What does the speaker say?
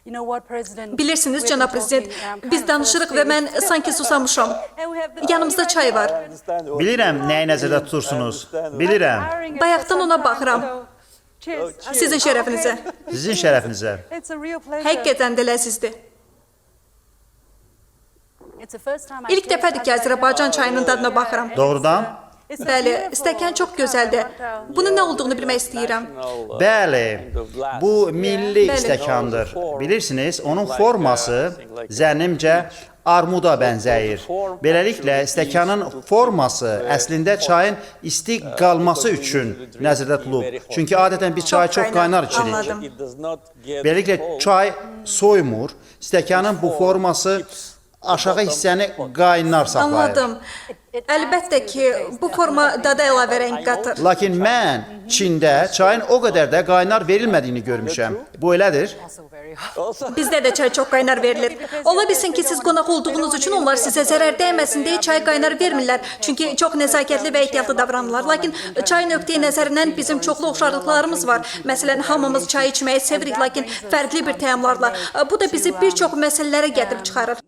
Bilirsiniz, cənab prezident, biz danışırıq və mən sanki susamışam. Yanımızda çay var. Bilirəm nəyi nəzərdə tutursunuz. Bilirəm. Bayaqdan ona baxıram. Sizin şərəfinizə. Sizin şərəfinizə. Həqiqətən də ləzizdir. İlk dəfədir ki, Azərbaycan çayının dadına baxıram. Doğrudan? Bəli, stəkan çox gözəldir. Bunun nə olduğunu bilmək istəyirəm. Bəli, bu milli stəkandır. Bilirsiniz, onun forması zənnimcə armuda bənzəyir. Beləliklə, stəkanın forması əslində çayın isti qalması üçün nəzərdə tutulub. Çünki adətən biz çayı çox qaynar içirik. Beləliklə, çay soymur. Stəkanın bu forması aşağı hissəni qaynar saxlayır. Anladım. Əlbəttə ki, bu forma dada əlavə rəng qatır. Lakin mən Çində çayın o qədər də qaynar verilmədiyini görmüşəm. Bu elədir? Bizdə də çay çox qaynar verilir. Ola bilsin ki, siz qonaq olduğunuz üçün onlar sizə zərər dəyməsin deyə çay qaynar vermirlər. Çünki çox nəzakətli və ehtiyatlı davranırlar. Lakin çay nöqteyi nəzərindən bizim çoxlu oxşarlıqlarımız var. Məsələn, hamımız çay içməyi sevirik, lakin fərqli bir təamlarla. Bu da bizi bir çox məsələlərə gətirib çıxarır.